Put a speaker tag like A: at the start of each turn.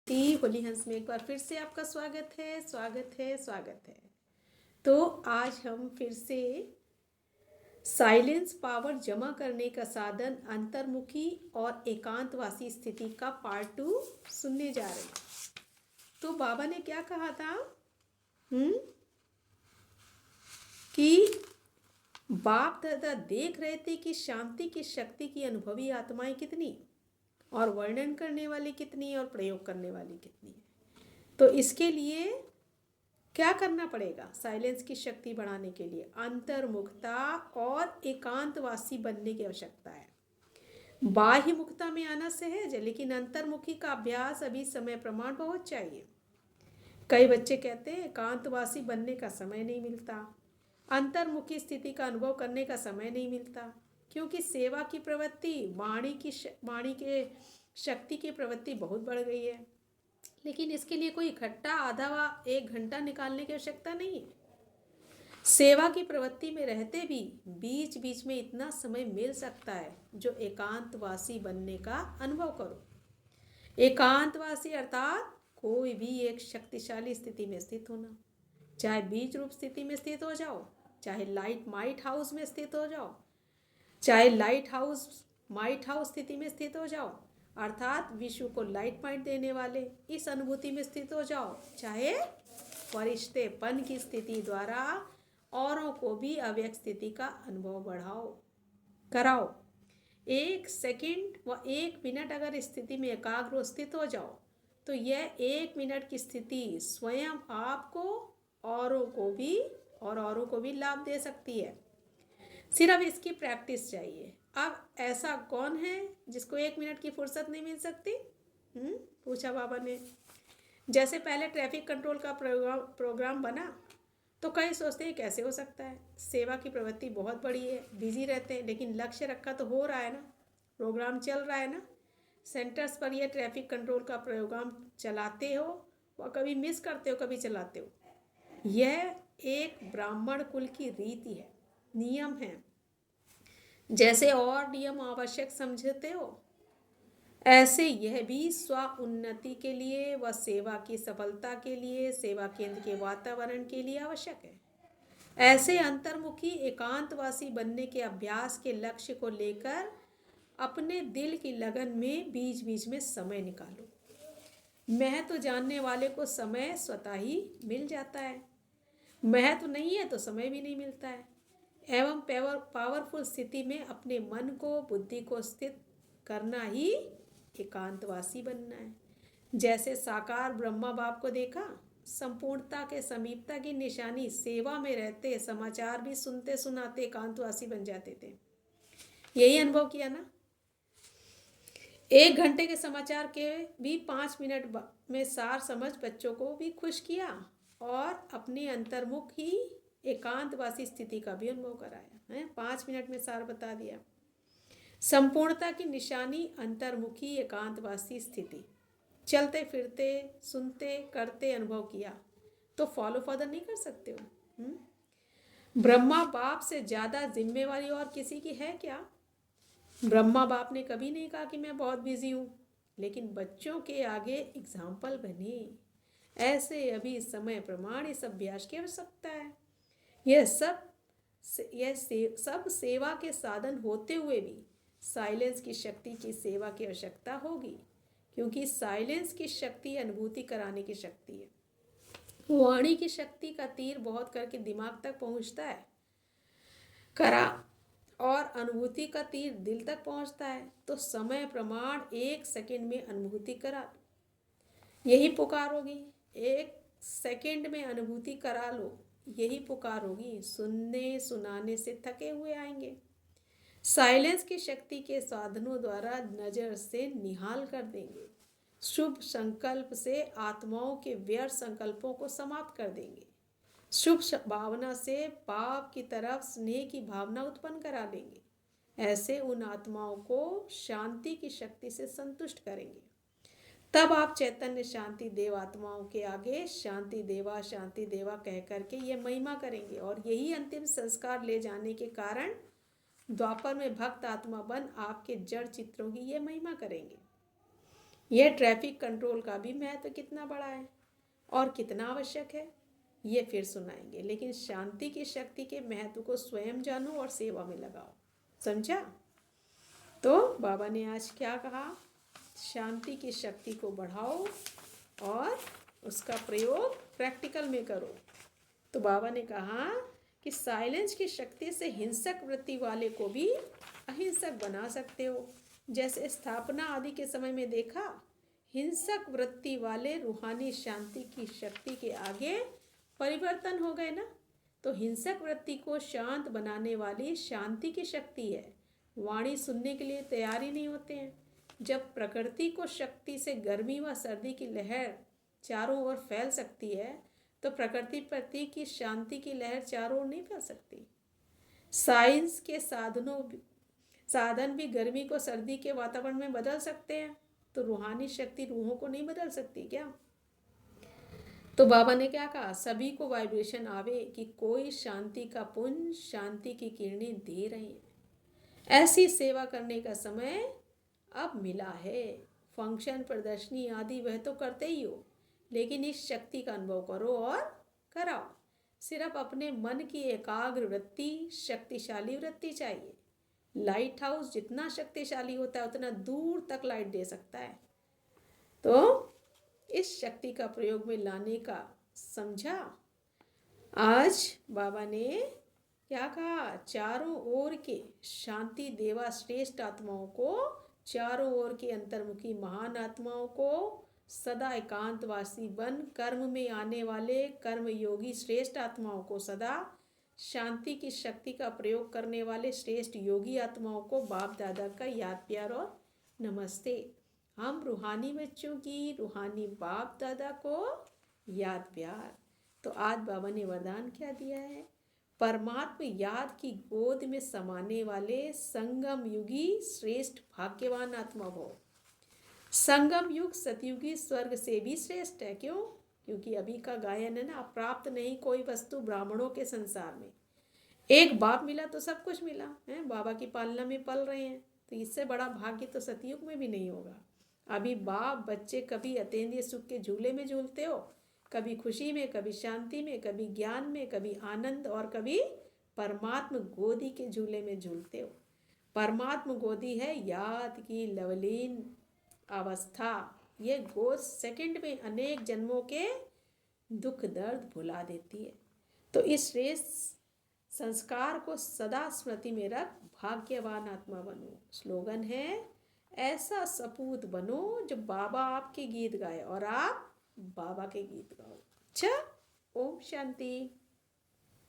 A: होली हंस में एक बार फिर से आपका स्वागत है। तो आज हम फिर से साइलेंस पावर जमा करने का साधन अंतर्मुखी और एकांतवासी स्थिति का पार्ट 2 सुनने जा रहे हैं। तो बाबा ने क्या कहा था कि बाप दादा देख रहे थे कि शांति की शक्ति की अनुभवी आत्माएं कितनी और वर्णन करने वाली कितनी और प्रयोग करने वाली कितनी है। तो इसके लिए क्या करना पड़ेगा? साइलेंस की शक्ति बढ़ाने के लिए अंतर्मुखता और एकांतवासी बनने की आवश्यकता है। बाह्य मुखता में आना सहज है, लेकिन अंतर्मुखी का अभ्यास अभी समय प्रमाण बहुत चाहिए। कई बच्चे कहते हैं एकांतवासी बनने का समय नहीं मिलता, अंतर्मुखी स्थिति का अनुभव करने का समय नहीं मिलता, क्योंकि सेवा की प्रवृत्ति, वाणी के शक्ति की प्रवृत्ति बहुत बढ़ गई है। लेकिन इसके लिए कोई इकट्ठा आधा व 1 घंटा निकालने की आवश्यकता नहीं है। सेवा की प्रवृत्ति में रहते भी बीच बीच में इतना समय मिल सकता है जो एकांतवासी बनने का अनुभव करो। एकांतवासी अर्थात कोई भी एक शक्तिशाली स्थिति में स्थित होना, चाहे बीज रूप स्थिति में स्थित हो जाओ, चाहे माइट हाउस में स्थित हो जाओ, चाहे माइट हाउस स्थिति में स्थित हो जाओ, अर्थात विश्व को लाइट पॉइंट देने वाले इस अनुभूति में स्थित हो जाओ, चाहे फरिश्तेपन की स्थिति द्वारा औरों को भी अव्यक्त स्थिति का अनुभव कराओ। 1 सेकंड व 1 मिनट अगर इस स्थिति में एकाग्र स्थित हो जाओ तो यह 1 मिनट की स्थिति स्वयं आपको औरों को भी लाभ दे सकती है। सिर्फ इसकी प्रैक्टिस चाहिए। अब ऐसा कौन है जिसको 1 मिनट की फुर्सत नहीं मिल सकती? पूछा बाबा ने। जैसे पहले ट्रैफिक कंट्रोल का प्रोग्राम बना तो कई सोचते हैं कैसे हो सकता है, सेवा की प्रवृत्ति बहुत बड़ी है, बिजी रहते हैं, लेकिन लक्ष्य रखा तो हो रहा है ना, प्रोग्राम चल रहा है ना। सेंटर्स पर यह ट्रैफिक कंट्रोल का प्रोग्राम चलाते हो व कभी मिस करते हो, कभी चलाते हो। यह एक ब्राह्मण कुल की रीति है, नियम है। जैसे और नियम आवश्यक समझते हो, ऐसे यह भी स्व उन्नति के लिए व सेवा की सफलता के लिए, सेवा केंद्र के वातावरण के लिए आवश्यक है। ऐसे अंतर्मुखी एकांतवासी बनने के अभ्यास के लक्ष्य को लेकर अपने दिल की लगन में बीच बीच में समय निकालो। महत्व जानने वाले को समय स्वतः ही मिल जाता है, महत्व नहीं है तो समय भी नहीं मिलता है। एवं पावरफुल स्थिति में अपने मन को, बुद्धि को स्थित करना ही एकांतवासी बनना है। जैसे साकार ब्रह्मा बाप को देखा, संपूर्णता के समीपता की निशानी सेवा में रहते, समाचार भी सुनते सुनाते एकांतवासी बन जाते थे। यही अनुभव किया ना। 1 घंटे के समाचार के भी 5 मिनट में सार समझ बच्चों को भी खुश किया और अपने अंतर्मुख ही एकांतवासी स्थिति का भी अनुभव कराया है। 5 मिनट में सार बता दिया। संपूर्णता की निशानी अंतर्मुखी एकांतवासी स्थिति। चलते फिरते, सुनते, करते अनुभव किया तो फॉलो फर्दर नहीं कर सकते हो। ब्रह्मा बाप से ज़्यादा जिम्मेवारी और किसी की है क्या? ब्रह्मा बाप ने कभी नहीं कहा कि मैं बहुत बिजी हूँ, लेकिन बच्चों के आगे एग्जाम्पल बने। ऐसे अभी समय प्रमाण इस अभ्यास की आवश्यकता है। यह सब सेवा के साधन होते हुए भी साइलेंस की शक्ति की सेवा की आवश्यकता होगी, क्योंकि साइलेंस की शक्ति अनुभूति कराने की शक्ति है। वाणी की शक्ति का तीर बहुत करके दिमाग तक पहुंचता है और अनुभूति का तीर दिल तक पहुंचता है। तो समय प्रमाण 1 सेकंड में अनुभूति करा, यही पुकार होगी। 1 सेकंड में अनुभूति करा लो, यही पुकार होगी। सुनने सुनाने से थके हुए आएंगे। साइलेंस की शक्ति के साधनों द्वारा नजर से निहाल कर देंगे। शुभ संकल्प से आत्माओं के व्यर्थ संकल्पों को समाप्त कर देंगे। शुभ भावना से पाप की तरफ स्नेह की भावना उत्पन्न करा देंगे। ऐसे उन आत्माओं को शांति की शक्ति से संतुष्ट करेंगे। तब आप चैतन्य शांति देव आत्माओं के आगे शांति देवा कह करके ये महिमा करेंगे। और यही अंतिम संस्कार ले जाने के कारण द्वापर में भक्त आत्मा बन आपके जड़ चित्रों की ये महिमा करेंगे। यह ट्रैफिक कंट्रोल का भी महत्व कितना बड़ा है और कितना आवश्यक है, ये फिर सुनाएंगे। लेकिन शांति की शक्ति के महत्व को स्वयं जानो और सेवा में लगाओ। समझा? तो बाबा ने आज क्या कहा? शांति की शक्ति को बढ़ाओ और उसका प्रयोग प्रैक्टिकल में करो। तो बाबा ने कहा कि साइलेंस की शक्ति से हिंसक वृत्ति वाले को भी अहिंसक बना सकते हो। जैसे स्थापना आदि के समय में देखा, हिंसक वृत्ति वाले रूहानी शांति की शक्ति के आगे परिवर्तन हो गए ना। तो हिंसक वृत्ति को शांत बनाने वाली शांति की शक्ति है। वाणी सुनने के लिए तैयार ही नहीं होते हैं। जब प्रकृति को शक्ति से गर्मी व सर्दी की लहर चारों ओर फैल सकती है, तो प्रकृति प्रति की शांति की लहर चारों ओर नहीं फैल सकती। साइंस के साधन भी गर्मी को सर्दी के वातावरण में बदल सकते हैं, तो रूहानी शक्ति रूहों को नहीं बदल सकती क्या? तो बाबा ने क्या कहा? सभी को वाइब्रेशन आवे कि कोई शांति का पुंज, शांति की किरणें दे रहे हैं। ऐसी सेवा करने का समय अब मिला है। फंक्शन, प्रदर्शनी आदि वह तो करते ही हो, लेकिन इस शक्ति का अनुभव करो और कराओ। सिर्फ अपने मन की एकाग्र वृत्ति, शक्तिशाली वृत्ति चाहिए। लाइट हाउस जितना शक्तिशाली होता है उतना दूर तक लाइट दे सकता है। तो इस शक्ति का प्रयोग में लाने का समझा। आज बाबा ने क्या कहा? चारों ओर के शांति देवा श्रेष्ठ आत्माओं को, चारों ओर के अंतर्मुखी महान आत्माओं को, सदा एकांतवासी बन कर्म में आने वाले कर्मयोगी श्रेष्ठ आत्माओं को, सदा शांति की शक्ति का प्रयोग करने वाले श्रेष्ठ योगी आत्माओं को बाप दादा का याद प्यार और नमस्ते। हम रूहानी बच्चों की रूहानी बाप दादा को याद प्यार। तो आज बाबा ने वरदान क्या दिया है? परमात्मा याद की गोद में समाने वाले संगम युगी श्रेष्ठ भाग्यवान आत्मा हो। संगम युग सतयुगी स्वर्ग से भी श्रेष्ठ है। क्यों? क्योंकि अभी का गायन है ना, प्राप्त नहीं कोई वस्तु ब्राह्मणों के संसार में। एक बाप मिला तो सब कुछ मिला है। बाबा की पालना में पल रहे हैं, तो इससे बड़ा भाग्य तो सतयुग में भी नहीं होगा। अभी बाप बच्चे कभी अतेंद्रिय सुख के झूले में झूलते हो, कभी खुशी में, कभी शांति में, कभी ज्ञान में, कभी आनंद और कभी परमात्म गोदी के झूले में झूलते हो। परमात्म गोदी है याद की लवलीन अवस्था। ये गोद सेकंड में अनेक जन्मों के दुख दर्द भुला देती है। तो इस श्रेष्ठ संस्कार को सदा स्मृति में रख भाग्यवान आत्मा बनो। स्लोगन है, ऐसा सपूत बनो जो बाबा आपके गीत गाए और आप बाबा के गीत गाओ। अच्छा, ओम शांति।